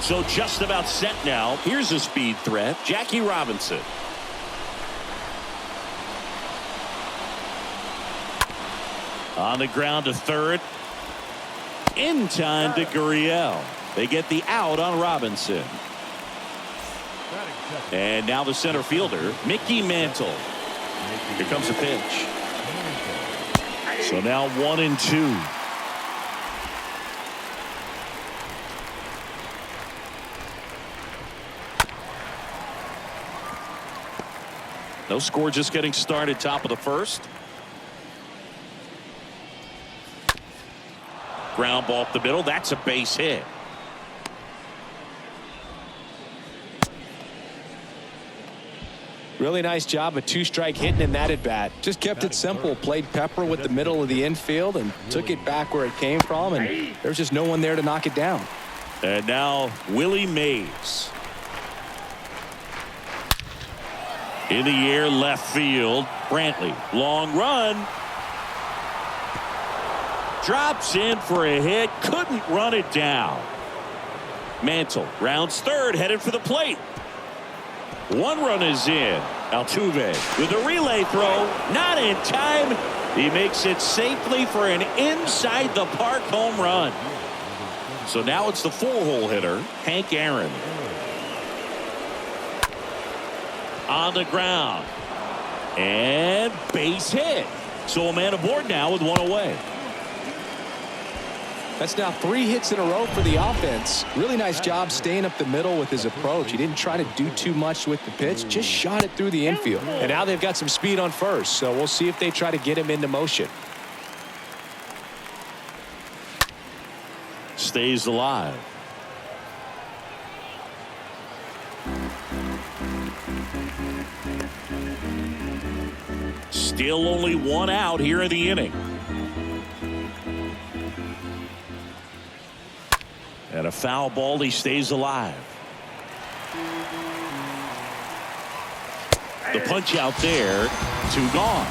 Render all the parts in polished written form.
So just about set now. Here's a speed threat, Jackie Robinson. On the ground to third. In time to Gurriel. They get the out on Robinson. And now the center fielder, Mickey Mantle. Here comes a pitch. So now 1-2. No score, just getting started, top of the first. Ground ball up the middle. That's a base hit. Really nice job, a two-strike hitting in that at bat. Just kept it simple, played pepper with the middle of the infield and took it back where it came from, and there's just no one there to knock it down. And now Willie Mays. In the air, left field. Brantley, long run. Drops in for a hit. Couldn't run it down. Mantle rounds third, headed for the plate. One run is in. Altuve with a relay throw. Not in time. He makes it safely for an inside the park home run. So now it's the four-hole hitter, Hank Aaron. On the ground. And base hit. So a man aboard now with one away. That's now 3 hits in a row for the offense. Really nice job staying up the middle with his approach. He didn't try to do too much with the pitch, just shot it through the infield. And now they've got some speed on first, so we'll see if they try to get him into motion. Stays alive. Still only one out here in the inning. And a foul ball, he stays alive. The punch out there, 2 gone.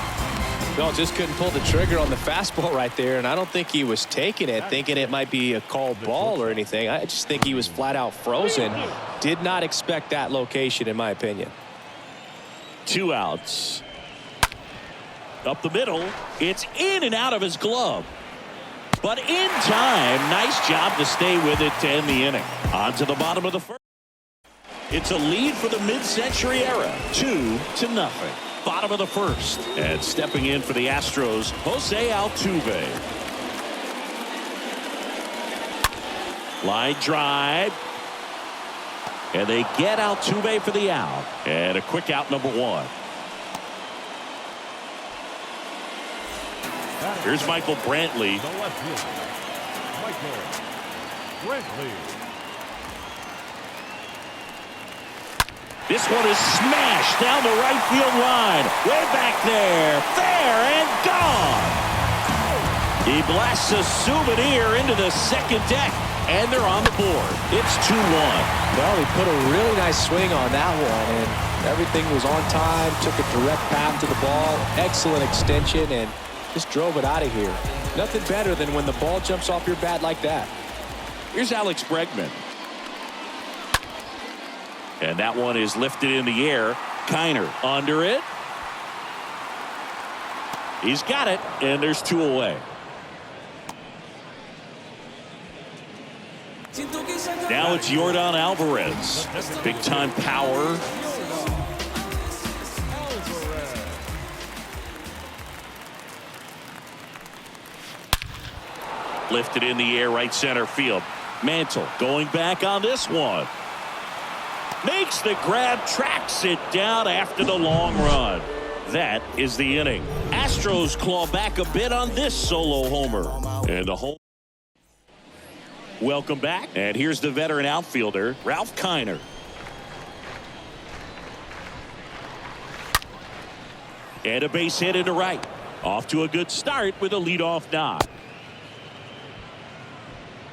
No, just couldn't pull the trigger on the fastball right there, and I don't think he was taking it, thinking it might be a called ball or anything. I just think he was flat out frozen. Did not expect that location, in my opinion. 2 outs. Up the middle, it's in and out of his glove. But in time, nice job to stay with it to end the inning. On to the bottom of the first. It's a lead for the mid-century era, 2-0. Bottom of the first. And stepping in for the Astros, Jose Altuve. Line drive. And they get Altuve for the out. And a quick out, number 1. Here's Michael Brantley. This one is smashed down the right field line. Way back there. Fair and gone. He blasts a souvenir into the second deck. And they're on the board. It's 2-1. Well, he put a really nice swing on that one, and everything was on time. Took a direct path to the ball. Excellent extension, and just drove it out of here. Nothing better than when the ball jumps off your bat like that. Here's Alex Bregman. And that one is lifted in the air. Kiner under it. He's got it, and there's 2 away. Now it's Yordan Alvarez. Big time power. Lifted in the air, right center field. Mantle going back on this one. Makes the grab, tracks it down after the long run. That is the inning. Astros claw back a bit on this solo homer. And the home. Welcome back. And here's the veteran outfielder, Ralph Kiner. And a base hit into right. Off to a good start with a leadoff knock.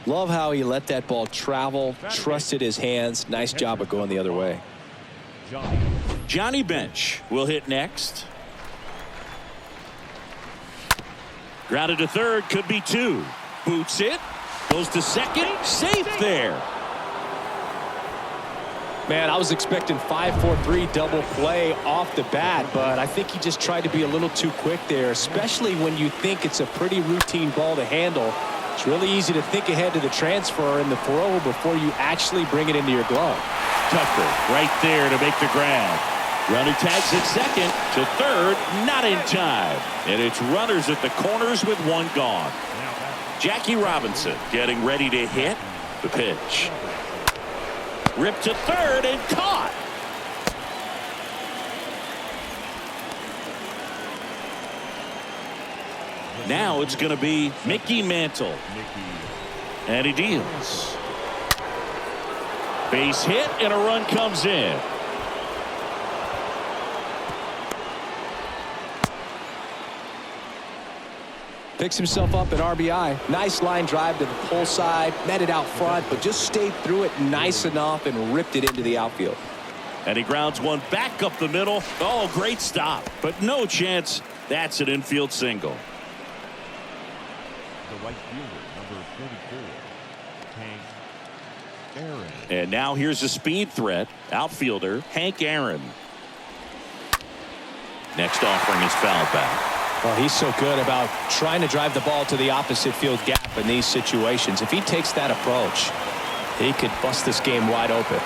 Love how he let that ball travel, trusted his hands. Nice job of going the other way. Johnny Bench will hit next. Grounded to third, could be 2. Boots it, goes to second, safe there. Man, I was expecting 5-4-3 double play off the bat, but I think he just tried to be a little too quick there, especially when you think it's a pretty routine ball to handle. It's really easy to think ahead to the transfer and the throw before you actually bring it into your glove. Tucker right there to make the grab. Runner tags at second to third, not in time. And it's runners at the corners with one gone. Jackie Robinson getting ready to hit. The pitch. Ripped to third and caught. Now it's going to be Mickey Mantle. And he deals. Base hit and a run comes in. Picks himself up at RBI. Nice line drive to the pull side. Met it out front, but just stayed through it nice enough and ripped it into the outfield. And he grounds one back up the middle. Oh, great stop. But no chance. That's an infield single. The right fielder, number 34, Hank Aaron. And now here's a speed threat. Outfielder Hank Aaron. Next offering is foul back. Well, he's so good about trying to drive the ball to the opposite field gap in these situations. If he takes that approach, he could bust this game wide open.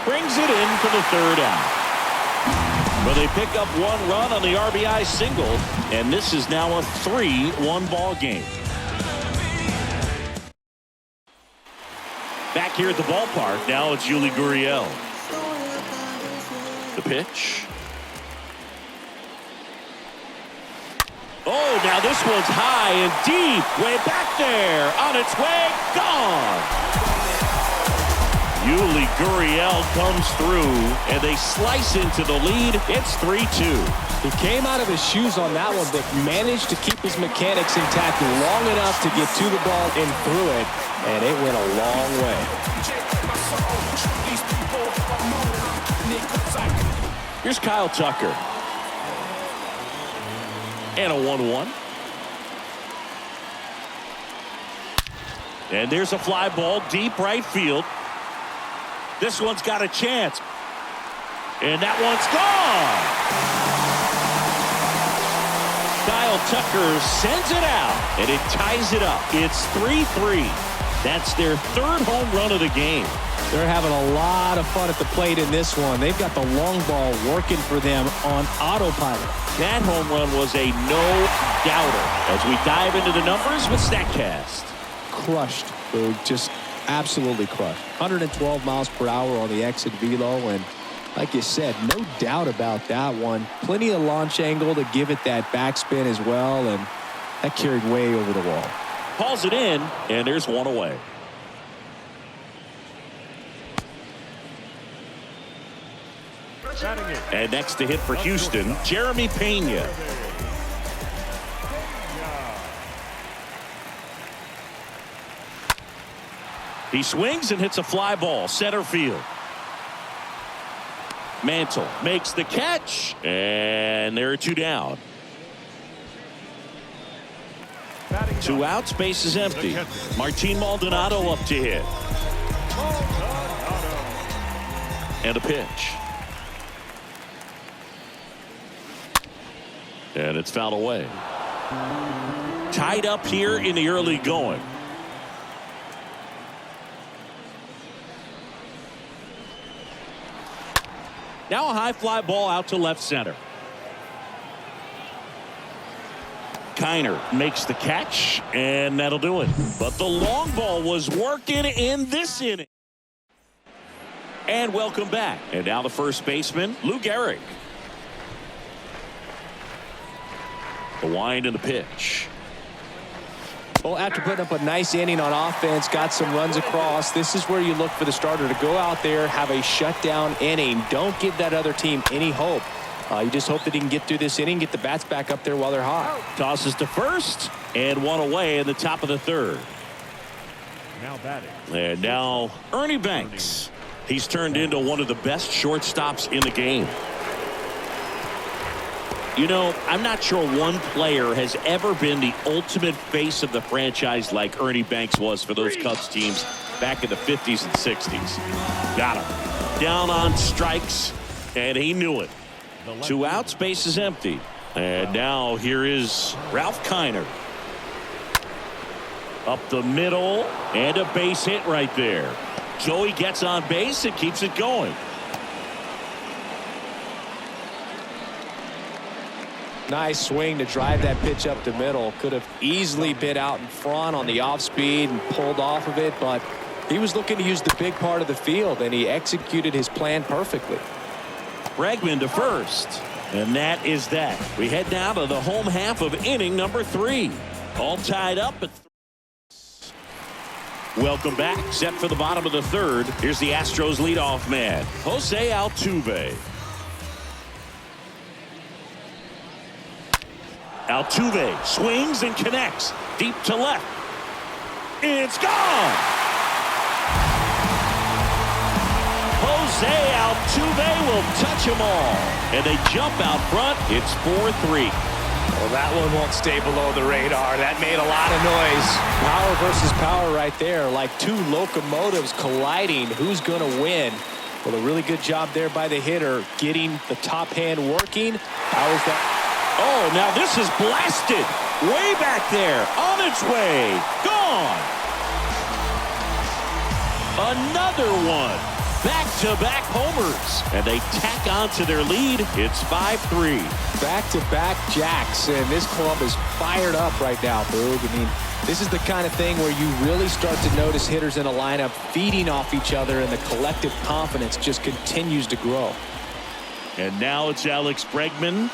Brings it in for the third out. But they pick up one run on the RBI single, and this is now a 3-1 ball game. Back here at the ballpark, now it's Yuli Gurriel. The pitch. Oh, now this one's high and deep, way back there, on its way, gone. Yuli Gurriel comes through, and they slice into the lead. It's 3-2. He came out of his shoes on that one, but managed to keep his mechanics intact long enough to get to the ball and through it, and it went a long way. Here's Kyle Tucker. And a 1-1. And there's a fly ball deep right field. This one's got a chance. And that one's gone. Kyle Tucker sends it out, and it ties it up. It's 3-3. That's their third home run of the game. They're having a lot of fun at the plate in this one. They've got the long ball working for them on autopilot. That home run was a no-doubter. As we dive into the numbers with StatCast. Crushed. Just absolutely crushed. 112 miles per hour on the exit velo, and like you said, no doubt about that one. Plenty of launch angle to give it that backspin as well, and that carried way over the wall. Hauls it in, and there's one away. And next to hit for Houston, Jeremy Pena. He swings and hits a fly ball, center field. Mantle makes the catch, and there are two down. 2 outs, base is empty. Martin Maldonado up to hit. And a pitch. And it's fouled away. Tied up here in the early going. Now a high fly ball out to left center. Kiner makes the catch, and that'll do it. But the long ball was working in this inning. And welcome back. And now the first baseman, Lou Gehrig. The wind and the pitch. Well, after putting up a nice inning on offense, got some runs across, this is where you look for the starter to go out there, have a shutdown inning. Don't give that other team any hope. You just hope that he can get through this inning, get the bats back up there while they're hot. Tosses to first, and one away in the top of the third. Now batting. And now Ernie Banks. He's turned into one of the best shortstops in the game. You know, I'm not sure one player has ever been the ultimate face of the franchise like Ernie Banks was for those Cubs teams back in the 50s and 60s. Got him. down on strikes, and he knew it. 2 outs, base is empty. And now here is Ralph Kiner. Up the middle, and a base hit right there. Joey gets on base and keeps it going. Nice swing to drive that pitch up the middle. Could have easily been out in front on the off speed and pulled off of it, but he was looking to use the big part of the field, and he executed his plan perfectly. Bregman to first, and that is that. We head now to the home half of inning number 3. All tied up at 3. Welcome back. Set for the bottom of the 3rd. Here's the Astros leadoff man, Jose Altuve. Altuve swings and connects deep to left. It's gone. Jose Altuve will touch them all, and they jump out front. It's 4-3. Well, that one won't stay below the radar. That made a lot of noise. Power versus power right there, like 2 locomotives colliding. Who's going to win? Well, a really good job there by the hitter, getting the top hand working. How is that? Oh, now this is blasted. Way back there. On its way. Gone. Another one. Back-to-back homers. And they tack on to their lead. It's 5-3. Back-to-back jacks. And this club is fired up right now, Boog. I mean, this is the kind of thing where you really start to notice hitters in a lineup feeding off each other, and the collective confidence just continues to grow. And now it's Alex Bregman.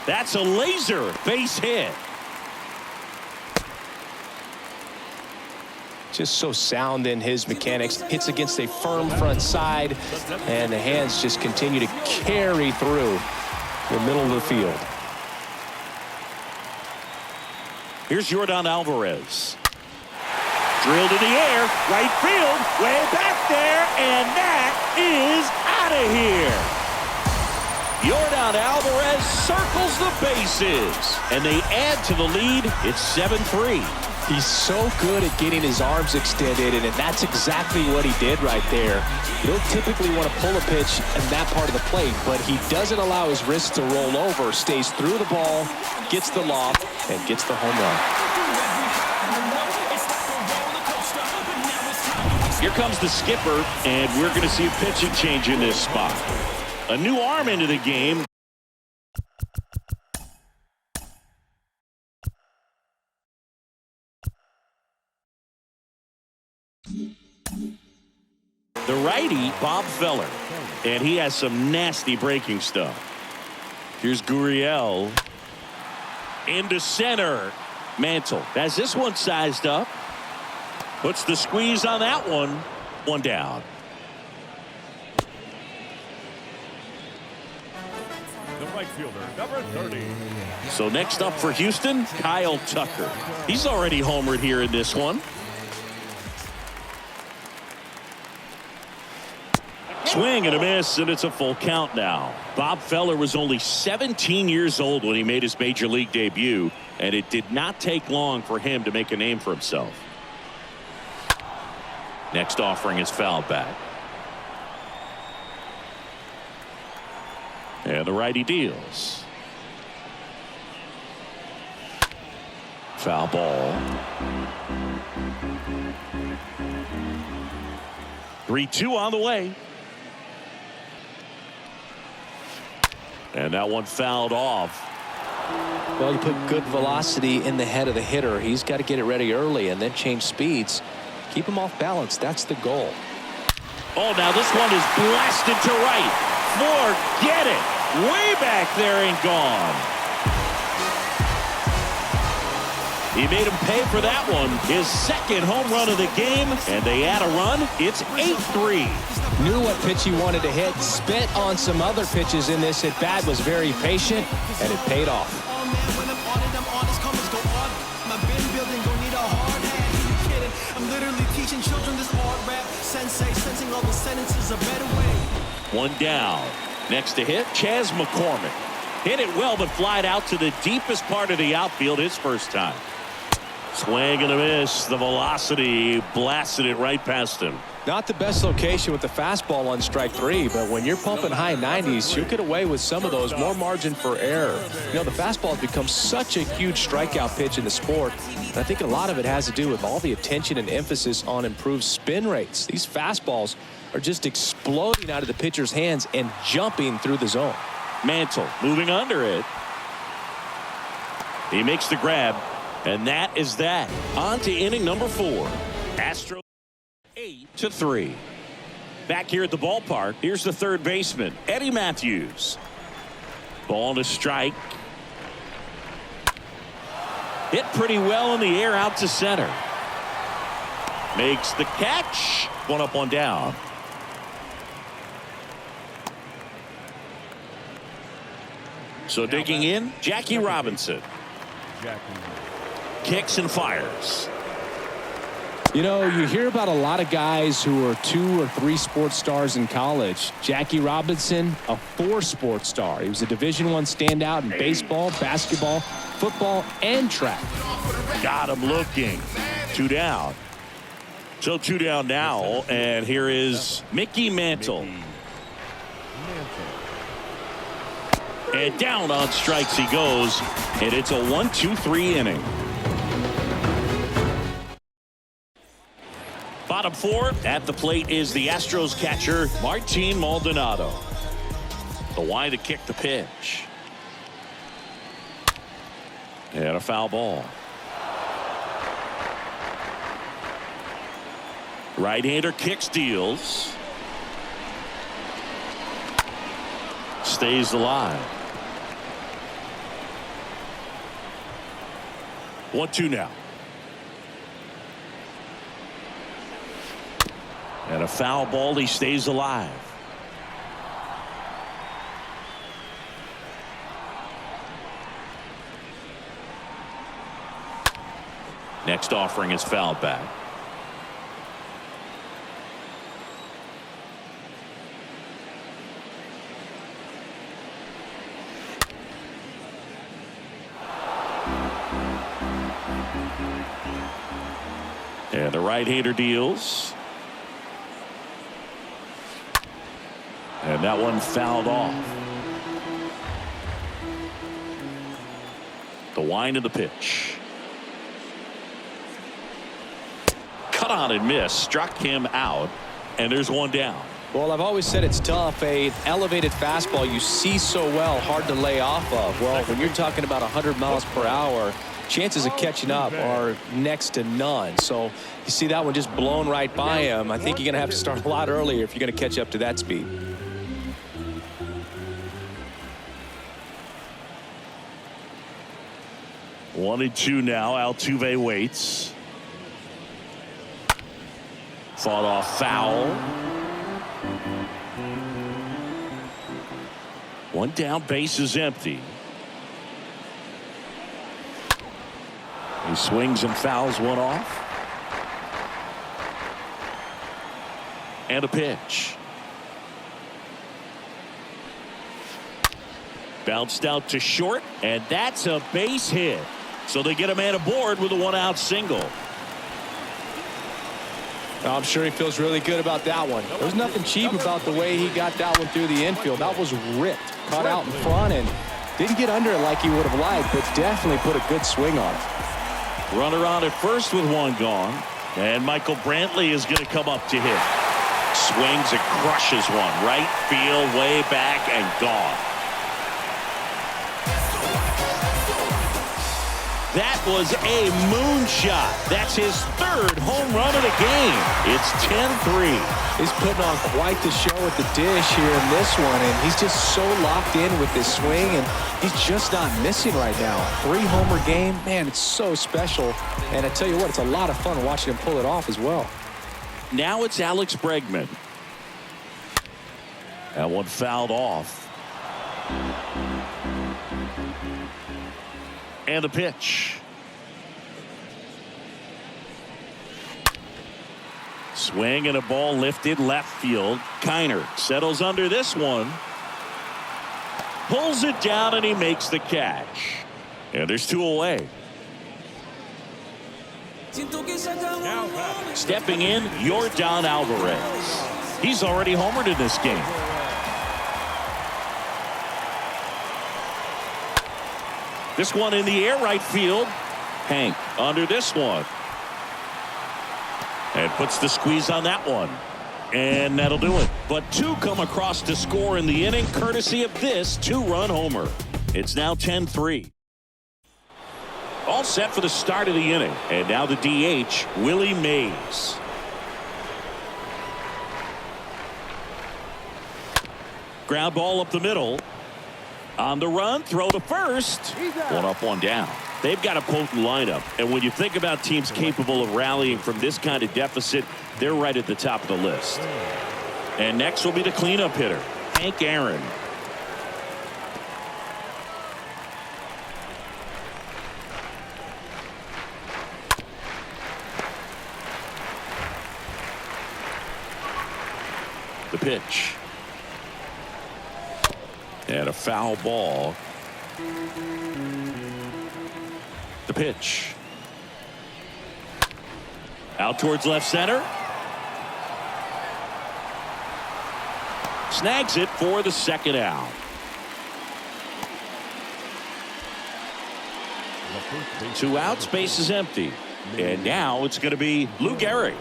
That's a laser base hit. Just so sound in his mechanics. Hits against a firm front side, and the hands just continue to carry through the middle of the field. Here's Yordan Alvarez. Drilled in the air, right field, way back there, and that is out of here. Yordan Alvarez circles the bases, and they add to the lead. It's 7-3. He's so good at getting his arms extended, and that's exactly what he did right there. You don't typically want to pull a pitch in that part of the plate, but he doesn't allow his wrists to roll over, stays through the ball, gets the loft, and gets the home run. Here comes the skipper, and we're going to see a pitching change in this spot. A new arm into the game. The righty, Bob Feller, and he has some nasty breaking stuff. Here's Gurriel into center. Mantle has this one sized up. Puts the squeeze on that one. One down. The right fielder, number 30. So next up for Houston, Kyle Tucker. He's already homered here in this one. Swing and a miss, and it's a full count now. Bob Feller was only 17 years old when he made his major league debut, and it did not take long for him to make a name for himself. Next offering is fouled back. And the righty deals. Foul ball. 3-2 on the way. And that one fouled off. Well, you put good velocity in the head of the hitter. He's got to get it ready early and then change speeds. Keep him off balance. That's the goal. Oh, now this one is blasted to right. Forget it. Way back there and gone. He made him pay for that one. His second home run of the game, and they add a run. It's 8-3. Knew what pitch he wanted to hit. Spit on some other pitches in this at bat. Was very patient, and it paid off. One down. Next to hit, Chas McCormick. Hit it well, but flied out to the deepest part of the outfield his first time. Swing and a miss. The velocity blasted it right past him. Not the best location with the fastball on strike 3, but when you're pumping high 90s, you'll get away with some of those, more margin for error. You know, the fastball has become such a huge strikeout pitch in the sport. And I think a lot of it has to do with all the attention and emphasis on improved spin rates. These fastballs are just exploding out of the pitcher's hands and jumping through the zone. Mantle moving under it. He makes the grab, and that is that. On to inning number 4. Astros 8-3. Back here at the ballpark, here's the third baseman, Eddie Matthews. Ball to strike. Hit pretty well in the air out to center. Makes the catch. One up, one down. So digging in, Jackie Robinson. Kicks and fires. You know, you hear about a lot of guys who are 2 or 3 sports stars in college. Jackie Robinson, a 4 sports star. He was a Division I standout in baseball, basketball, football, and track. Got him looking. 2 down. So 2 down now, and here is Mickey Mantle. And down on strikes he goes, and it's a 1-2-3 inning. Bottom 4 at the plate is the Astros catcher Martin Maldonado. The wide to kick the pitch. And a foul ball. Right-hander kicks, deals. Stays alive. 1-2 now. And a foul ball. He stays alive. Next offering is fouled back. And the right-hander deals. And that one fouled off. The wind of the pitch. Cut on and miss. Struck him out. And there's one down. Well, I've always said it's tough. An elevated fastball you see so well, hard to lay off of. Well, when you're talking about 100 miles per hour, chances of catching up are next to none. So you see that one just blown right by him. I think you're going to have to start a lot earlier if you're going to catch up to that speed. One and 2 now. Altuve waits. Fought off foul. One down, base is empty. He swings and fouls one off. And a pitch. Bounced out to short, and that's a base hit. So they get a man aboard with a 1-out single. I'm sure he feels really good about that one. There's nothing cheap about the way he got that one through the infield. That was ripped, caught out in front, and didn't get under it like he would have liked, but definitely put a good swing on it. Runner on at first with one gone, and Michael Brantley is going to come up to hit. Swings and crushes one. Right field, way back, and gone. That was a moonshot. That's his 3rd home run of the game. It's 10-3. He's putting on quite the show at the dish here in this one, and he's just so locked in with this swing, and he's just not missing right now. 3-homer game, man, it's so special. And I tell you what, it's a lot of fun watching him pull it off as well. Now it's Alex Bregman. That one fouled off. And the pitch. Swing and a ball lifted left field. Kiner settles under this one. Pulls it down and he makes the catch. And there's 2 away. Now batting. Stepping in, Yordan Alvarez. He's already homered in this game. This one in the air, right field. Hank under this one. And puts the squeeze on that one. And that'll do it. But two come across to score in the inning, courtesy of this two-run homer. It's now 10-3. All set for the start of the inning. And now the DH, Willie Mays. Ground ball up the middle. On the run, throw to first. One up, one down. They've got a potent lineup. And when you think about teams capable of rallying from this kind of deficit, they're right at the top of the list. And next will be the cleanup hitter, Hank Aaron. The pitch. And a foul ball. The pitch. Out towards left center. Snags it for the second out. Two outs, base is empty. And now it's going to be Lou Gehrig.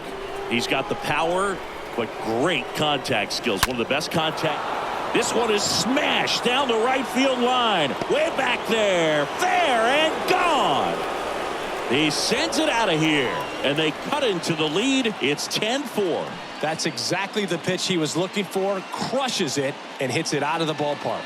He's got the power, but great contact skills. One of the best contact. This one is smashed down the right field line. Way back there. Fair and gone. He sends it out of here. And they cut into the lead. It's 10-4. That's exactly the pitch he was looking for. Crushes it and hits it out of the ballpark.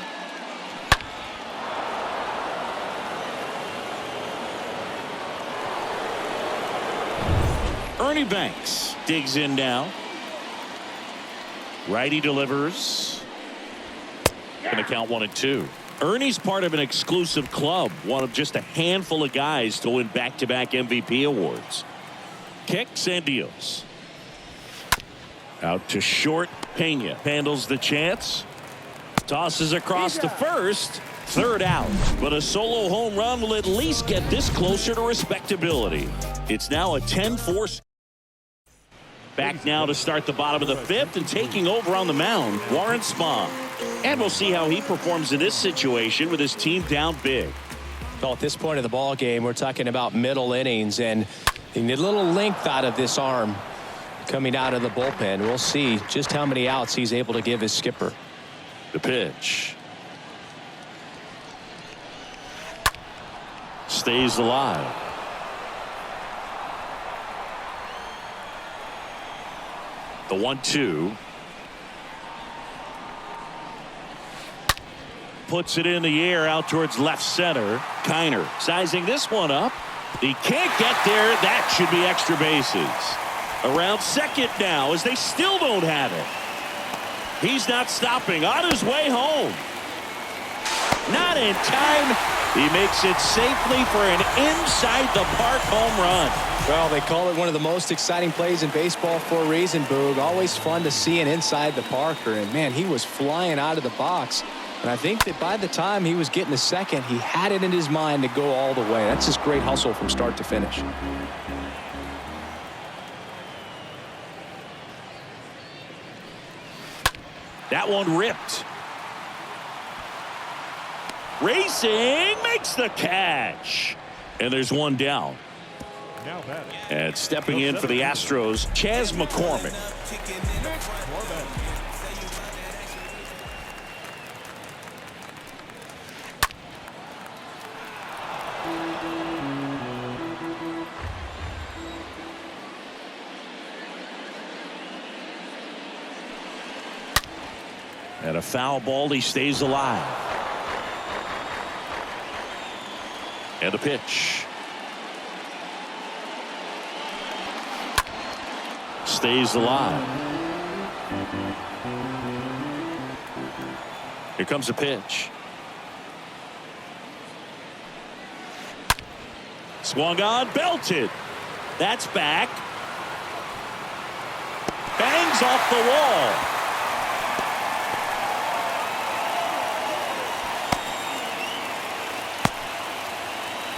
Ernie Banks digs in now. Righty delivers. Going to count 1-2. Ernie's part of an exclusive club, one of just a handful of guys to win back-to-back MVP awards. Kicks and deals. Out to short. Pena handles the chance. Tosses across to first. Third out. But a solo home run will at least get this closer to respectability. It's now a 10-4. Back now to start the bottom of the fifth, and taking over on the mound, Warren Spahn. And we'll see how he performs in this situation with his team down big. Well, at this point of the ball game, we're talking about middle innings, and you need a little length out of this arm coming out of the bullpen. We'll see just how many outs he's able to give his skipper. The pitch. Stays alive. The 1-2. Puts it in the air out towards left center. Kiner sizing this one up. He can't get there. That should be extra bases. Around second now as they still don't have it. He's not stopping. On his way home. Not in time. He makes it safely for an inside the park home run. Well, they call it one of the most exciting plays in baseball for a reason, Boog. Always fun to see an inside the parker. And, man, he was flying out of the box. And I think that by the time he was getting to second, he had it in his mind to go all the way. That's just great hustle from start to finish. That one ripped. Racing, makes the catch. And there's one down. Now batting. And stepping in for the Astros, Chas McCormick. And a foul ball, he stays alive. And the pitch. Stays alive. Here comes a pitch. Swung on, belted. That's back. Bangs off the wall.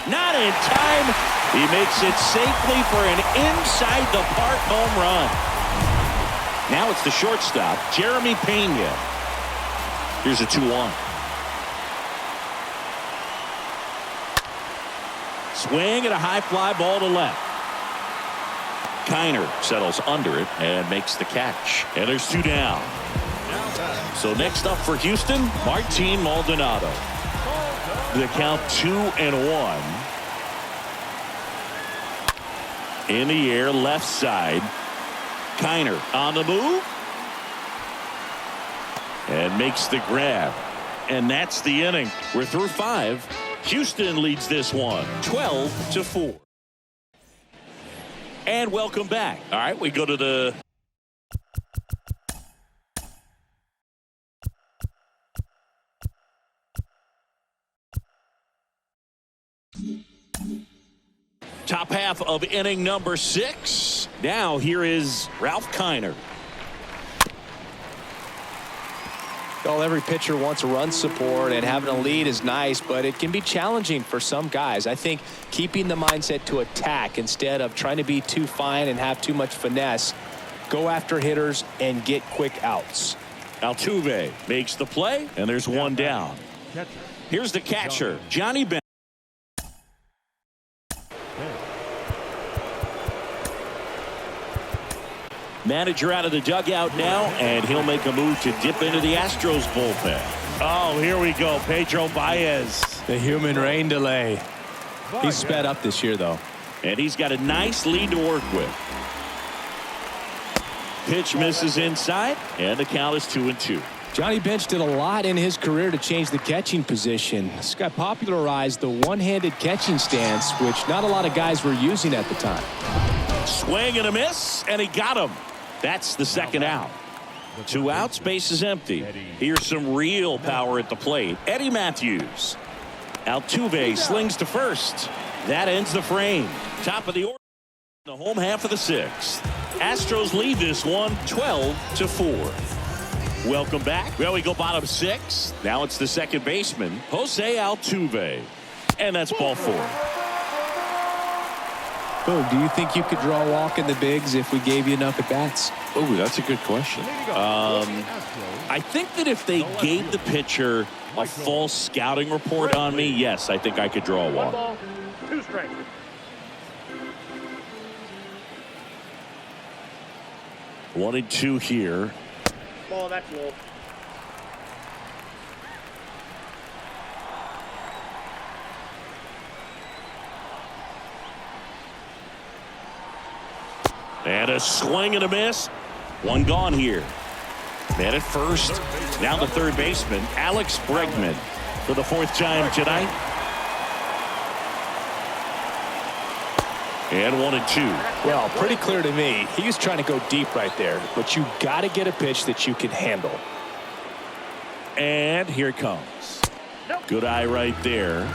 Not in time. He makes it safely for an inside-the-park home run. Now it's the shortstop, Jeremy Pena. Here's a 2-1. Swing and a high fly ball to left. Kiner settles under it and makes the catch. And there's 2 down. So next up for Houston, Martin Maldonado. The count 2-1. In the air, left side. Kiner on the move. And makes the grab. And that's the inning. We're through 5. Houston leads this one 12-4. And welcome back. All right, we go to the top half of inning number 6. Now here is Ralph Kiner. Well, every pitcher wants run support, and having a lead is nice, but it can be challenging for some guys. I think keeping the mindset to attack instead of trying to be too fine and have too much finesse, go after hitters and get quick outs. Altuve makes the play, and there's 1 down. Here's the catcher, Johnny Bench. Manager out of the dugout now, and he'll make a move to dip into the Astros bullpen. Oh, here we go. Pedro Baez. The human rain delay. He's sped up this year, though. And he's got a nice lead to work with. Pitch misses inside, and the count is 2-2. Johnny Bench did a lot in his career to change the catching position. This guy popularized the one-handed catching stance, which not a lot of guys were using at the time. Swing and a miss, and he got him. That's the second out. 2 outs, base is empty. Here's some real power at the plate. Eddie Matthews. Altuve slings to first. That ends the frame. Top of the order. The home half of the 6th. Astros lead this one 12-4. Welcome back. Well, we go bottom 6. Now it's the second baseman, Jose Altuve. And that's ball 4. Boom, do you think you could draw a walk in the bigs if we gave you enough at bats? Oh, that's a good question. I think that if they gave the pitcher a full scouting report on me, yes, I think I could draw a walk. 2 strikes. One and 2 here. Ball, that's low. And a swing and a miss. 1 gone here. Man at first. Now the third baseman, Alex Bregman, for the 4th time tonight. And 1 and 2. Well, pretty clear to me. He was trying to go deep right there, but you got to get a pitch that you can handle. And here it comes. Good eye right there.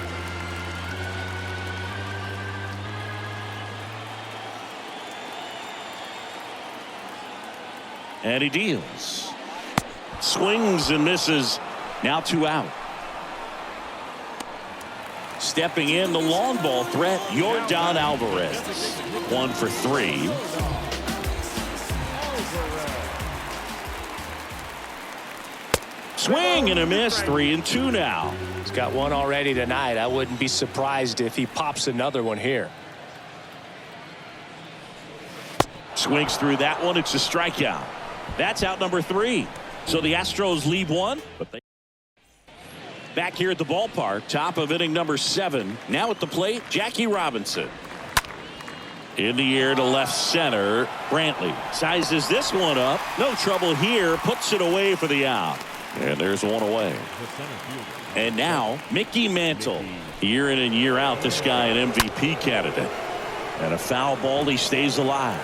And he deals. Swings and misses. Now 2 out. Stepping in the long ball threat, Yordan Alvarez. 1 for 3. Swing and a miss. 3 and 2 now. He's got 1 already tonight. I wouldn't be surprised if he pops another one here. Swings through that one. It's a strikeout. That's out number 3. So the Astros lead 1. But they back here at the ballpark. Top of inning number 7. Now at the plate, Jackie Robinson. In the air to left center. Brantley sizes this one up. No trouble here. Puts it away for the out. And there's 1 away. And now Mickey Mantle. Year in and year out, this guy an MVP candidate. And a foul ball, he stays alive.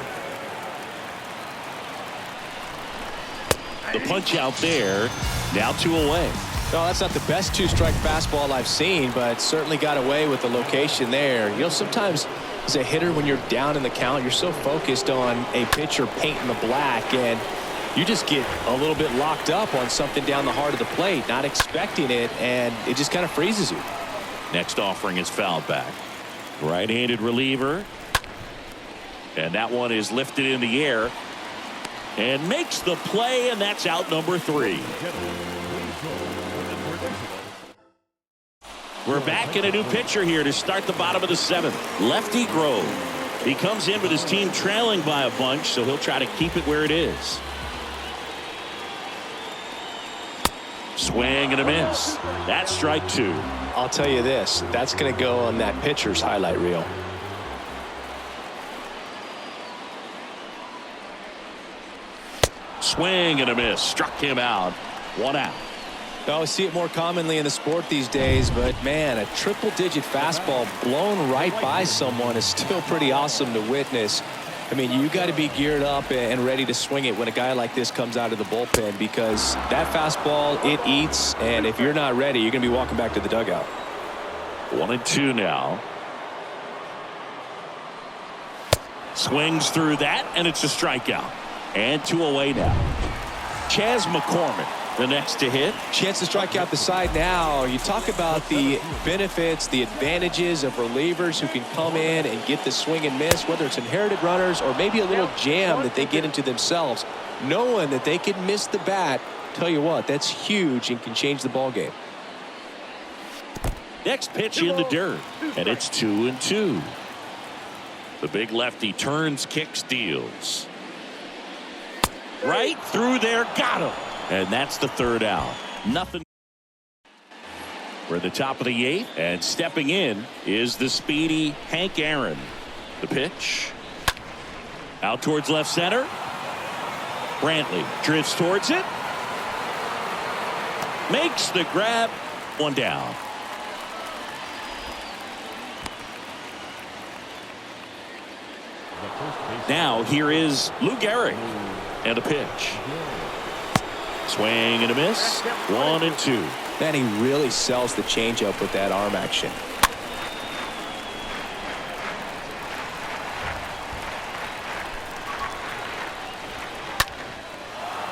The punch out there. Now 2 away. No, that's not the best 2-strike fastball I've seen, but certainly got away with the location there. You know, sometimes as a hitter, when you're down in the count, you're so focused on a pitcher painting the black, and you just get a little bit locked up on something down the heart of the plate, not expecting it, and it just kind of freezes you. Next offering is fouled back. Right-handed reliever. And that one is lifted in the air and makes the play, and that's out number 3. We're back in a new pitcher here to start the bottom of the 7th. Lefty Grove. He comes in with his team trailing by a bunch, so he'll try to keep it where it is. Swing and a miss. That's strike 2. I'll tell you this, that's going to go on that pitcher's highlight reel. Swing and a miss. Struck him out. 1 out. I see it more commonly in the sport these days, but man, a triple-digit fastball blown right by someone is still pretty awesome to witness. I mean, you got to be geared up and ready to swing it when a guy like this comes out of the bullpen, because that fastball, it eats, and if you're not ready, you're going to be walking back to the dugout. 1-2 now. Swings through that, and it's a strikeout. And 2 away now. Chas McCormick, the next to hit. Chance to strike out the side now. You talk about the benefits, the advantages of relievers who can come in and get the swing and miss, whether it's inherited runners or maybe a little jam that they get into themselves. Knowing that they can miss the bat, tell you what, that's huge and can change the ball game. Next pitch in the dirt, and it's 2-2. The big lefty turns, kicks, deals. Right through there, got him. And that's the 3rd out. Nothing. We're at the top of the 8th, and stepping in is the speedy Hank Aaron. The pitch. Out towards left center. Brantley drifts towards it. Makes the grab. 1 down. Now here is Lou Gehrig. And a pitch. Swing and a miss. 1-2. Man, he really sells the changeup with that arm action.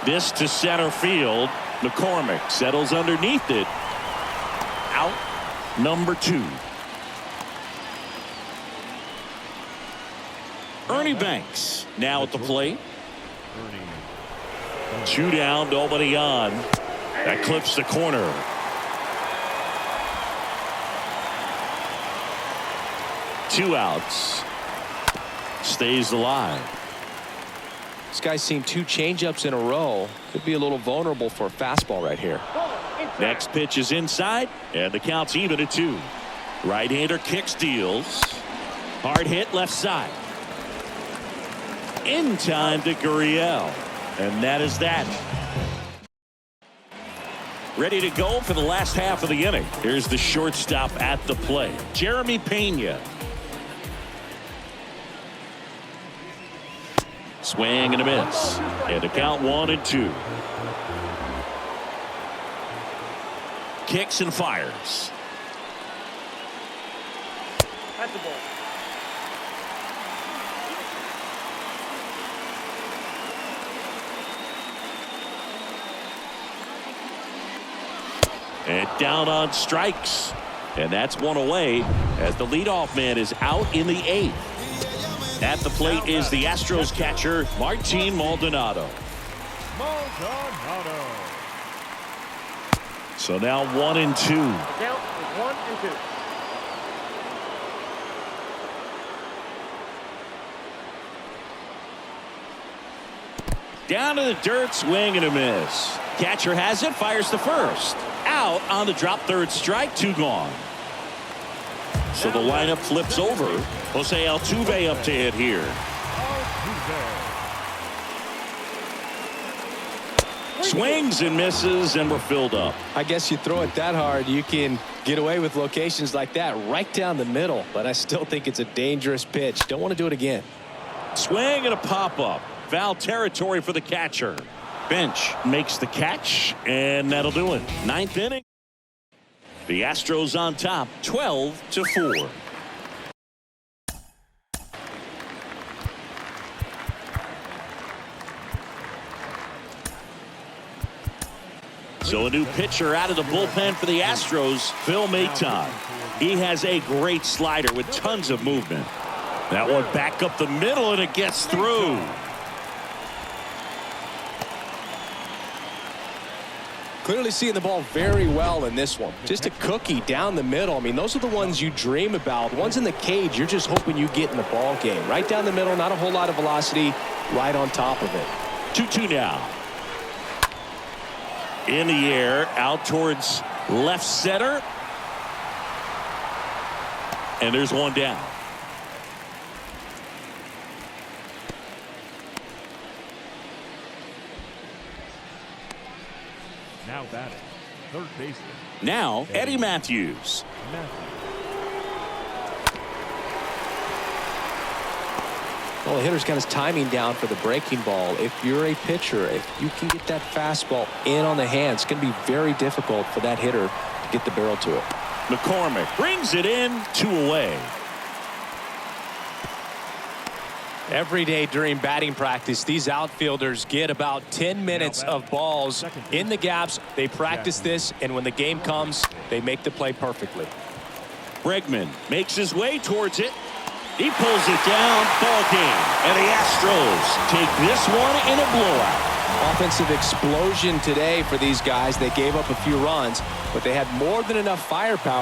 This to center field. McCormick settles underneath it. Out number 2. Ernie Banks now at the plate. 2 down, nobody on. That clips the corner. Two outs. Stays alive. This guy's seen 2 changeups in a row. Could be a little vulnerable for a fastball right here. Next pitch is inside, and the count's even at 2. Right-hander kicks, deals. Hard hit left side. In time to Gurriel. And that is that. Ready to go for the last half of the inning. Here's the shortstop at the plate, Jeremy Pena. Swing and a miss. And the count 1-2. Kicks and fires. That's the ball. And down on strikes. And that's 1 away as the leadoff man is out in the 8th. At the plate is the Astros catcher, Martin Maldonado. So now 1-2. The count is 1-2. Down to the dirt, swing and a miss. Catcher has it, fires to first. Out on the drop, 3rd strike, 2 gone. So the lineup flips over. Jose Altuve up to hit here. Swings and misses, and we're filled up. I guess you throw it that hard, you can get away with locations like that right down the middle. But I still think it's a dangerous pitch. Don't want to do it again. Swing and a pop-up. Foul territory for the catcher. Bench makes the catch, and that'll do it. 9th inning. The Astros on top, 12-4. So a new pitcher out of the bullpen for the Astros, Phil Maton. He has a great slider with tons of movement. That one back up the middle, and it gets through. Clearly seeing the ball very well in this one. Just a cookie down the middle. I mean, those are the ones you dream about. Ones in the cage, you're just hoping you get in the ball game. Right down the middle, not a whole lot of velocity, right on top of it. 2-2 now. In the air, out towards left center. And there's one down. Now batting, third baseman. Now, Eddie Matthews. Well, the hitter's got his timing down for the breaking ball. If you're a pitcher, if you can get that fastball in on the hand, it's going to be very difficult for that hitter to get the barrel to it. McCormick brings it in, 2 away. Every day during batting practice, these outfielders get about 10 minutes of balls in the gaps. They practice this, and when the game comes, they make the play perfectly. Bregman makes his way towards it. He pulls it down. Ball game. And the Astros take this one in a blowout. Offensive explosion today for these guys. They gave up a few runs, but they had more than enough firepower